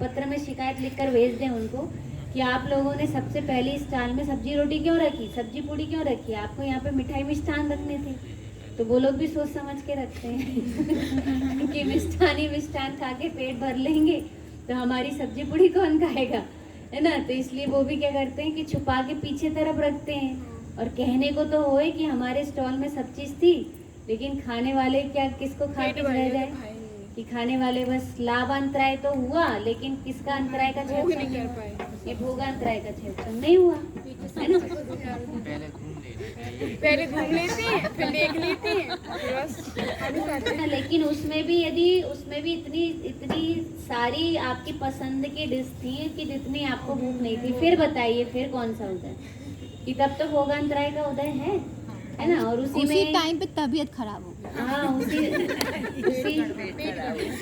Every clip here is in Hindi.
पत्र में शिकायत लिखकर भेज दें उनको कि आप लोगों ने सबसे पहले स्टॉल में सब्जी रोटी क्यों रखी, सब्जी पूड़ी क्यों रखी, आपको यहाँ पे मिठाई मिष्ठान रखने थे। तो वो लोग भी सोच समझ के रखते हैं कि मिष्ठान खा के पेट भर लेंगे तो हमारी सब्जी पूड़ी कौन खाएगा, है ना। तो इसलिए वो भी क्या करते हैं कि छुपा के पीछे तरफ रखते हैं। और कहने को तो होए कि हमारे स्टॉल में सब चीज़ थी, लेकिन खाने वाले क्या किसको खा के रह जाए कि खाने वाले बस लाभ अंतराय तो हुआ, लेकिन किसका अंतराय का क्षय ये भोगांतराय का क्षय नहीं हुआ, है ना। पहले घूम लेते हैं फिर देख लेते हैं फिर बस। लेकिन उसमें भी इतनी सारी आपकी पसंद की डिश थी कि जितनी आपको भूख नहीं थी। फिर बताइए फिर कौन सा उदय कि तब तो भोगांतराय का उदय है ना। और उसी टाइम पे तबीयत खराब हो गई। हाँ,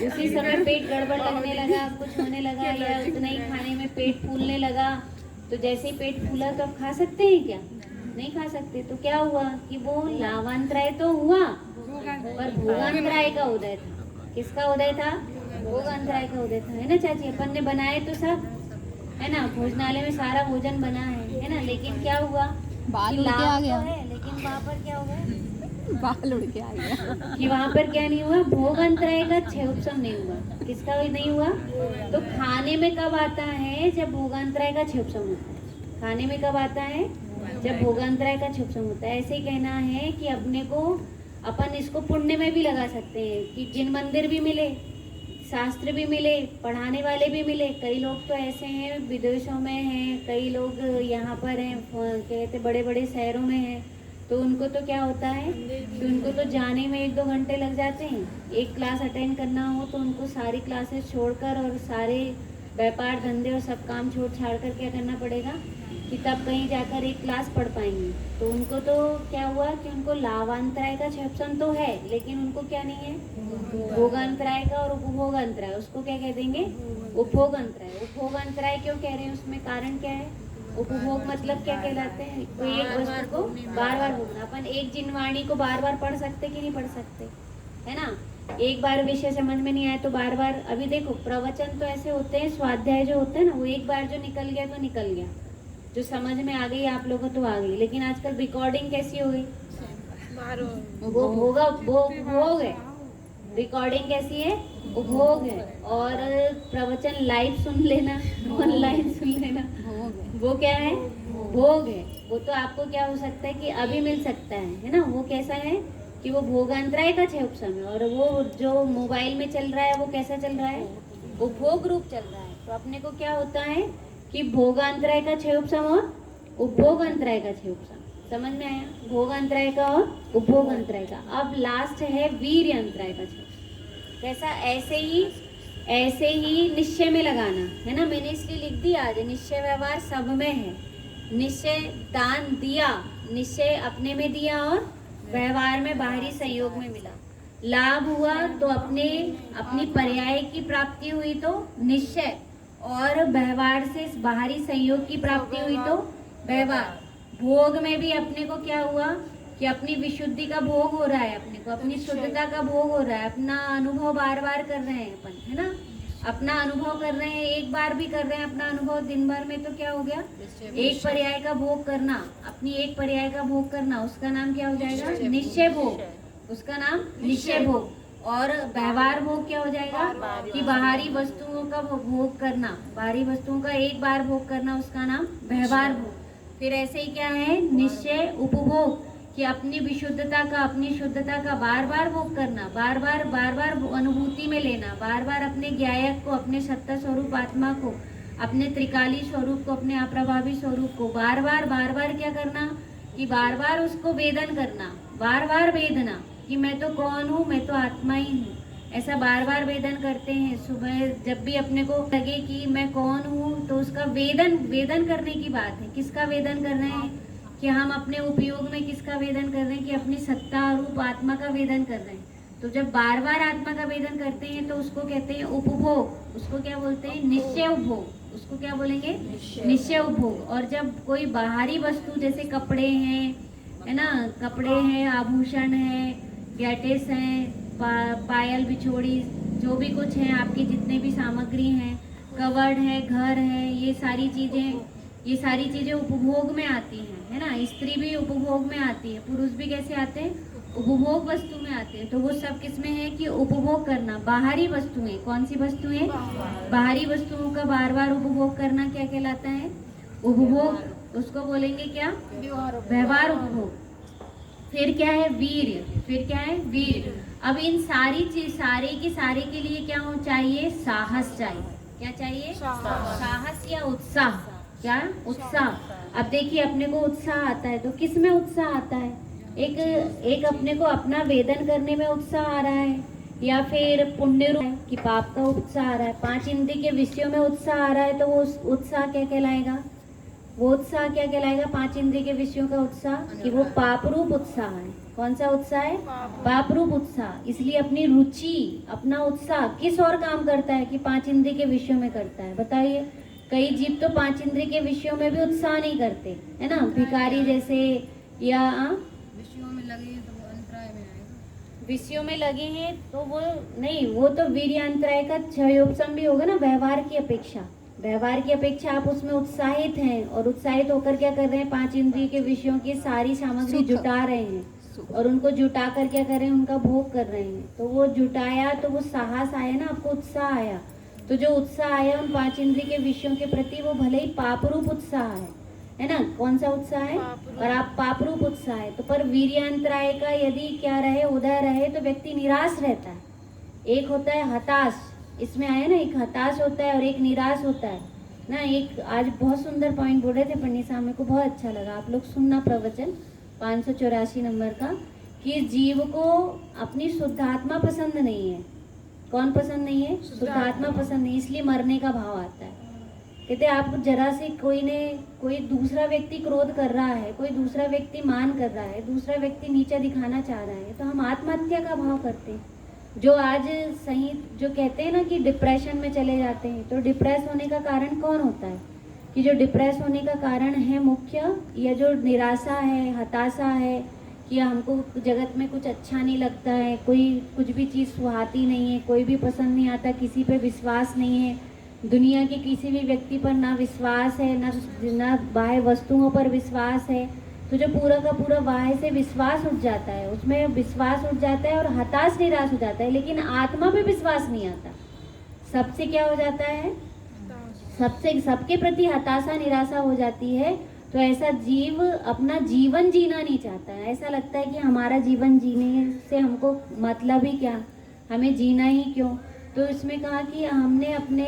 उसी समय पेट गड़बड़ लगने लगा, कुछ होने लगा, या उतना ही खाने में पेट फूलने लगा। तो जैसे ही पेट फूला तो अब खा सकते हैं क्या, नहीं खा सकते। तो क्या हुआ कि वो लाभांतराय तो हुआ पर भोगांतराय का उदय था। किसका उदय था, भोगांतराय का उदय था, है ना चाची। अपन ने बनाए तो सब, है ना, भोजनालय में सारा भोजन बना है ना, लेकिन क्या हुआ बाल उड़ के आ गया, लेकिन वहाँ पर क्या हो गया, बाल उड़ के आ गया कि वहाँ पर क्या नहीं हुआ, भोगांतराय का क्षय उपशम नहीं हुआ। किसका नहीं हुआ। तो खाने में कब आता है, जब भोगांतराय का क्षय उपशम होता है। खाने में कब आता है, जब भोगांतराय का क्षय उपशम होता है। ऐसे ही कहना है कि अपने को अपन इसको पुण्य में भी लगा सकते हैं कि जिन मंदिर भी मिले, शास्त्र भी मिले, पढ़ाने वाले भी मिले। कई लोग तो ऐसे हैं विदेशों में हैं, कई लोग यहाँ पर हैं, कहते बड़े बड़े शहरों में हैं। तो उनको तो क्या होता है कि उनको तो जाने में 1-2 घंटे लग जाते हैं। एक क्लास अटेंड करना हो तो उनको सारी क्लासेस छोड़कर और सारे व्यापार धंधे और सब काम छोड़ छाड़ कर क्या करना पड़ेगा कि तब कहीं जाकर एक क्लास पढ़ पाएंगे। तो उनको तो क्या हुआ कि उनको लाभांतराय का क्षय उपशम तो है, लेकिन उनको क्या नहीं है, भोगांतराय का और उपभोगांतराय। उसको क्या कह देंगे, उपभोगांतराय। उपभोगांतराय क्यों कह रहे हैं, उसमें कारण क्या है। उपभोग मतलब क्या कहलाते हैं, कोई एक वस्तु को बार बार भोगना। अपन एक जिनवाणी को बार बार पढ़ सकते कि नहीं पढ़ सकते, है ना। एक बार विषय समझ में नहीं आया तो बार बार, अभी देखो प्रवचन तो ऐसे होते हैं, स्वाध्याय जो होते हैं ना, वो एक बार जो निकल गया तो निकल गया, जो समझ में आ गई आप लोगों तो आ गई। लेकिन आजकल रिकॉर्डिंग कैसी हो गई, वो भोग है। रिकॉर्डिंग कैसी है, उपभोग है। और प्रवचन लाइव सुन लेना, ऑनलाइन सुन लेना, वो क्या है, भोग है। वो तो आपको क्या हो सकता है कि अभी मिल सकता है ना। वो कैसा है कि वो भोगांतराय का क्षय उपशम है। और वो जो मोबाइल में चल रहा है वो कैसा चल रहा है, उपभोग रूप चल रहा है। तो अपने को क्या होता है कि भोगांतराय का क्षय उपशम और उपभोगांतराय का क्षय उपशम। समझ में आया, भोगांतराय का और उपभोगांतराय का। अब लास्ट है वीर्य अंतराय का क्षय। कैसा, ऐसे ही निश्चय में लगाना है ना। मैंने इसलिए लिख दिया आज निश्चय व्यवहार सब में है। निश्चय दान दिया, निश्चय अपने में दिया और व्यवहार में बाहरी संयोग में मिला। लाभ हुआ तो अपनी पर्याय की प्राप्ति हुई तो निश्चय, और व्यवहार से बाहरी संयोग की प्राप्ति हुई तो व्यवहार। भोग में भी अपने को क्या हुआ कि अपनी विशुद्धि का भोग हो रहा है, अपने को अपनी शुद्धता का भोग हो रहा है। अपना अनुभव बार बार कर रहे हैं अपन, है ना। अपना अनुभव कर रहे हैं, एक बार भी कर रहे हैं अपना अनुभव दिन भर में, तो क्या हो गया, एक पर्याय का भोग करना। अपनी एक पर्याय का भोग करना, उसका नाम क्या हो जाएगा, निश्चय भोग। उसका नाम निश्चय भोग। और व्यवहार भोग क्या हो जाएगा कि बाहरी वस्तुओं का भोग करना, बाहरी वस्तुओं का एक बार भोग करना, उसका नाम व्यवहार भोग। फिर ऐसे ही क्या है, निश्चय उपभोग कि अपनी विशुद्धता का, अपनी शुद्धता का बार बार भोग करना, बार बार अनुभूति में लेना, बार बार अपने ज्ञायक को, अपने सत्ता स्वरूप आत्मा को, अपने त्रिकाली स्वरूप को, अपने अप्रभावी स्वरूप को बार बार क्या करना कि बार बार उसको वेदन करना, बार बार वेदना कि मैं तो कौन हूँ, मैं तो आत्मा ही हूँ। ऐसा बार बार वेदन करते हैं। सुबह जब भी अपने को लगे कि मैं कौन हूँ, तो उसका वेदन करने की बात है। किसका वेदन कर रहे हैं कि हम अपने उपयोग में किसका वेदन कर रहे हैं कि अपनी सत्ता रूप आत्मा का वेदन कर रहे हैं। तो जब बार बार आत्मा का वेदन करते हैं तो उसको कहते हैं उपभोग। उसको क्या बोलते हैं, निश्चय उपभोग। उसको क्या बोलेंगे, निश्चय उपभोग। और जब कोई बाहरी वस्तु जैसे कपड़े हैं, है ना, कपड़े हैं, आभूषण है, गैटेस हैं, पायल बिछोड़ी, जो भी कुछ है आपकी जितने भी सामग्री हैं, कवर्ड है, घर है, ये सारी चीजें उपभोग में आती हैं, है ना। स्त्री भी उपभोग में आती है, पुरुष भी कैसे आते हैं, उपभोग वस्तु में आते हैं। तो वो सब किसमें है कि उपभोग करना, बाहरी वस्तुएं। कौन सी वस्तुएं? बाहरी वस्तुओं का बार बार उपभोग करना क्या कहलाता है? उपभोग। उसको बोलेंगे क्या? व्यवहार उपभोग। फिर क्या है? वीर्य। फिर क्या है? वीर्य। अब इन सारी चीज सारे के लिए क्या हो चाहिए? साहस चाहिए। क्या चाहिए? साहस या उत्साह। क्या? उत्साह। अब देखिए अपने को उत्साह आता है तो किस में उत्साह आता है? एक अपने को अपना वेदन करने में उत्साह आ रहा है, या फिर पुण्य रूप कि पाप का उत्साह आ रहा है, 5 इंद्रिय के विषयों में उत्साह आ रहा है, तो वो उत्साह क्या कहलाएगा? वो उत्साह क्या कहलाएगा? 5 इंद्रिय के विषयों का उत्साह, कि वो पाप रूप उत्साह है। कौन सा उत्साह है? पाप रूप उत्साह। इसलिए अपनी रुचि, अपना उत्साह किस और काम करता है कि 5 इंद्रिय के विषयों में करता है? बताइए। कई जीव तो 5 इंद्रिय के विषयों में भी उत्साह नहीं करते, है ना। भिखारी जैसे, या विषयों में लगे हैं तो वो नहीं, वो तो वीर्यांतराय का क्षयोपशम भी होगा ना। व्यवहार की अपेक्षा आप उसमें उत्साहित हैं, और उत्साहित होकर क्या कर रहे हैं? 5 इंद्रिय के विषयों की सारी सामग्री जुटा रहे हैं, और उनको जुटा कर क्या कर रहे हैं? उनका भोग कर रहे हैं। तो वो जुटाया तो वो साहस आया ना, आपको उत्साह आया। तो जो उत्साह आया उन 5 इंद्रिय के विषयों के प्रति, वो भले ही पाप रूप उत्साह है ना। कौन सा उत्साह है? और आप पाप रूप उत्साह है। तो पर वीर्यांतराय का यदि क्या रहे, उदय रहे, तो व्यक्ति निराश रहता है। एक होता है हताश, इसमें आया ना, एक हताश होता है और एक निराश होता है ना। एक आज बहुत सुंदर पॉइंट बोल रहे थे पंडित साहब, मेरे को बहुत अच्छा लगा। आप लोग सुनना प्रवचन 584 नंबर का, कि जीव को अपनी शुद्धात्मा पसंद नहीं है। कौन पसंद नहीं है? शुद्धात्मा पसंद नहीं, इसलिए मरने का भाव आता है। कहते आप जरा से कोई दूसरा व्यक्ति क्रोध कर रहा है, कोई दूसरा व्यक्ति मान कर रहा है, दूसरा व्यक्ति नीचा दिखाना चाह रहा है, तो हम आत्महत्या का भाव करते हैं। जो आज सही जो कहते हैं ना कि डिप्रेशन में चले जाते हैं, तो डिप्रेस होने का कारण कौन होता है? कि जो डिप्रेस होने का कारण है मुख्य, या जो निराशा है, हताशा है, कि हमको जगत में कुछ अच्छा नहीं लगता है, कुछ भी चीज़ सुहाती नहीं है, कोई भी पसंद नहीं आता, किसी पे विश्वास नहीं है, दुनिया के किसी भी व्यक्ति पर ना विश्वास है, ना बाह्य वस्तुओं पर विश्वास है। तो जो पूरा का पूरा बाह्य से विश्वास उठ जाता है, उसमें विश्वास उठ जाता है और हताश निराश हो जाता है, लेकिन आत्मा पे विश्वास नहीं आता। सबसे क्या हो जाता है? सबके प्रति हताशा निराशा हो जाती है। तो ऐसा जीव अपना जीवन जीना नहीं चाहता है। ऐसा लगता है कि हमारा जीवन जीने से हमको मतलब ही क्या, हमें जीना ही क्यों। तो इसमें कहा कि हमने अपने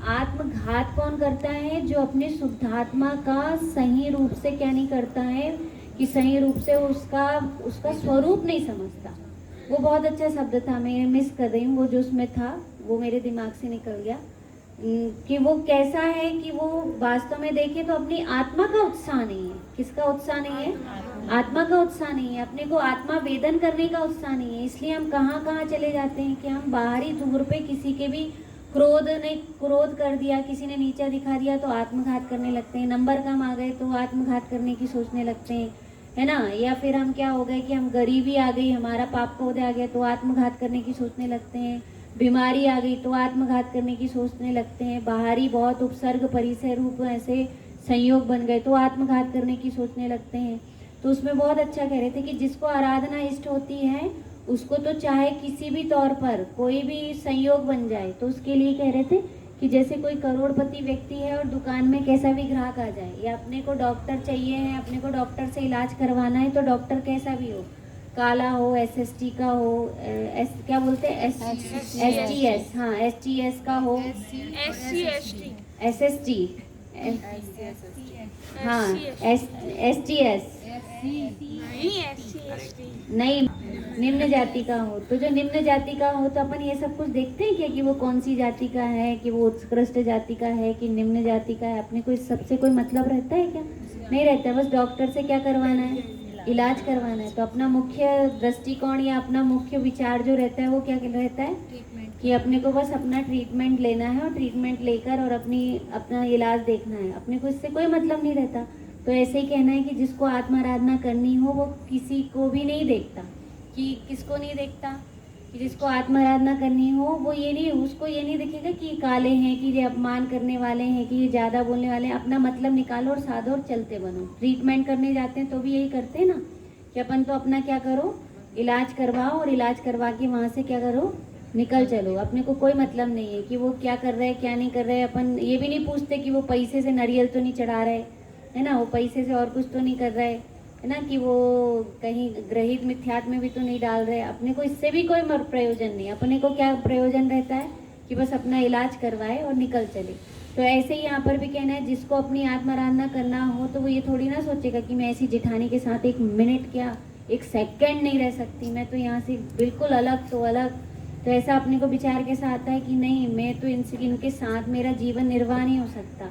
आत्मघात कौन करता है? जो अपने शुद्धात्मा का सही रूप से क्या नहीं करता है, कि सही रूप से उसका स्वरूप नहीं समझता। वो बहुत अच्छा शब्द था, मैं मिस कर रही हूँ, वो जो उसमें था वो मेरे दिमाग से निकल गया। कि वो कैसा है कि वो वास्तव में देखे तो अपनी आत्मा का उत्साह नहीं है। किसका उत्साह नहीं है? आत्मा का उत्साह नहीं है। अपने को आत्मा वेदन करने का उत्साह नहीं है। इसलिए हम कहाँ चले जाते हैं कि हम बाहरी दूर पे किसी के भी क्रोध कर दिया, किसी ने नीचा दिखा दिया तो आत्मघात करने लगते हैं। नंबर कम आ गए तो आत्मघात करने की सोचने लगते हैं, है ना। या फिर हम क्या हो गए कि हम गरीबी आ गई, हमारा पाप का उदय आ गया तो आत्मघात करने की सोचने लगते हैं। बीमारी आ गई तो आत्मघात करने की सोचने लगते हैं। बाहरी बहुत उपसर्ग परिसर रूप ऐसे संयोग बन गए तो आत्मघात करने की सोचने लगते हैं। तो उसमें बहुत अच्छा कह रहे थे कि जिसको आराधना इष्ट होती है उसको तो चाहे किसी भी तौर पर कोई भी संयोग बन जाए, तो उसके लिए कह रहे थे कि जैसे कोई करोड़पति व्यक्ति है और दुकान में कैसा भी ग्राहक आ जाए, या अपने को डॉक्टर चाहिए है, अपने को डॉक्टर से इलाज करवाना है, तो डॉक्टर कैसा भी हो, काला हो, SST का हो, क्या बोलते हैं STS, हाँ STS का हो, SST, हाँ STS नहीं, निम्न जाति का हो। तो जो निम्न जाति का हो तो अपन ये सब कुछ देखते हैं क्या कि वो कौन सी जाति का है, कि वो उत्कृष्ट जाति का है कि निम्न जाति का है। अपने को इस सबसे कोई मतलब रहता है क्या? नहीं रहता है। बस डॉक्टर से क्या करवाना है? इलाज करवाना है। तो अपना मुख्य दृष्टिकोण या अपना मुख्य विचार जो रहता है वो क्या रहता है कि अपने को बस अपना ट्रीटमेंट लेना है और ट्रीटमेंट लेकर और अपना इलाज देखना है। अपने को इससे कोई मतलब नहीं रहता। तो ऐसे ही कहना है कि जिसको आत्माराधना करनी हो वो किसी को भी नहीं देखता। कि किसको नहीं देखता? कि जिसको आत्माराधना करनी हो वो ये नहीं, उसको ये नहीं दिखेगा कि ये काले हैं, कि ये अपमान करने वाले हैं, कि ये ज़्यादा बोलने वाले हैं। अपना मतलब निकालो और साधो और चलते बनो। ट्रीटमेंट करने जाते हैं तो भी यही करते हैं ना कि अपन तो अपना क्या करो, इलाज करवाओ और इलाज करवा के वहाँ से क्या करो, निकल चलो। अपने को कोई मतलब नहीं है कि वो क्या कर रहे हैं क्या नहीं कर रहे हैं। अपन ये भी नहीं पूछते कि वो पैसे से नारियल तो नहीं चढ़ा रहे, है ना, वो पैसे से और कुछ तो नहीं कर रहे, है ना, कि वो कहीं ग्रहित मिथ्यात्व में भी तो नहीं डाल रहे। अपने को इससे भी कोई प्रयोजन नहीं। अपने को क्या प्रयोजन रहता है कि बस अपना इलाज करवाए और निकल चले। तो ऐसे ही यहाँ पर भी कहना है, जिसको अपनी आत्माराधना करना हो तो वो ये थोड़ी ना सोचेगा कि मैं ऐसी जेठानी के साथ 1 मिनट क्या 1 सेकंड नहीं रह सकती, मैं तो यहाँ से बिल्कुल अलग तो अलग। तो ऐसा अपने को विचार कैसा आता है कि नहीं, मैं तो इनके साथ मेरा जीवन निर्वाह नहीं हो सकता।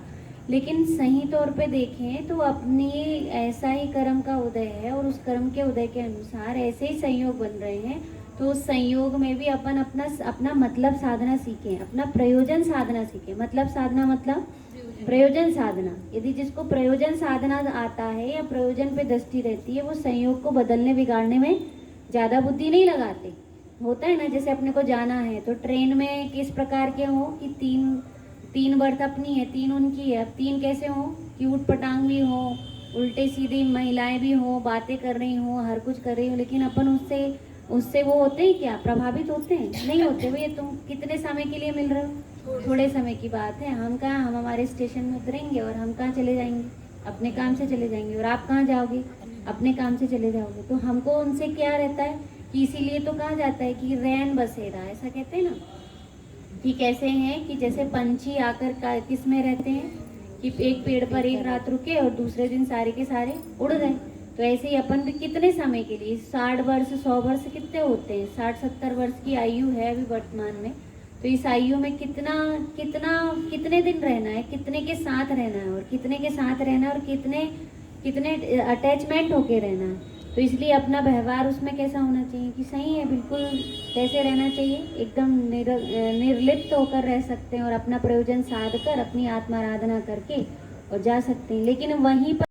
लेकिन सही तौर पे देखें तो अपनी ऐसा ही कर्म का उदय है और उस कर्म के उदय के अनुसार ऐसे ही संयोग बन रहे हैं। तो उस संयोग में भी अपन अपना मतलब साधना सीखें, अपना प्रयोजन साधना सीखें। मतलब साधना मतलब प्रयोजन साधना। यदि जिसको प्रयोजन साधना आता है या प्रयोजन पे दृष्टि रहती है, वो संयोग को बदलने बिगाड़ने में ज़्यादा बुद्धि नहीं लगाते। होता है ना, जैसे अपने को जाना है तो ट्रेन में किस प्रकार के हो कि तीन बर्थ अपनी है, 3 उनकी है। अब 3 कैसे हो कि उठ पटांग भी हो, उल्टे सीधे महिलाएं भी हो, बातें कर रही हो, हर कुछ कर रही हो, लेकिन अपन उससे वो होते हैं क्या, प्रभावित होते हैं? नहीं होते। भैया तुम कितने समय के लिए मिल रहे हो? थोड़े समय की बात है। हम हमारे स्टेशन में उतरेंगे और हम कहाँ चले जाएंगे, अपने काम से चले जाएंगे। और आप कहाँ जाओगे, अपने काम से चले जाओगे। तो हमको उनसे क्या रहता है कि इसीलिए तो कहा जाता है कि रैन बसेरा, ऐसा कहते हैं ना, कि कैसे हैं कि जैसे पंछी आकर किस में रहते हैं कि एक पेड़ पर एक रात रुके और दूसरे दिन सारे के सारे उड़ गए। तो ऐसे ही अपन भी कितने समय के लिए, 60 वर्ष 100 वर्ष कितने होते हैं, 60-70 वर्ष की आयु है अभी वर्तमान में। तो इस आयु में कितने दिन रहना है, कितने के साथ रहना है, और कितने के साथ रहना है, और कितने अटैचमेंट होके रहना है। तो इसलिए अपना व्यवहार उसमें कैसा होना चाहिए कि सही है, बिल्कुल कैसे रहना चाहिए, एकदम निर्लिप्त होकर रह सकते हैं और अपना प्रयोजन साध कर अपनी आत्माराधना करके और जा सकते हैं। लेकिन वहीं पर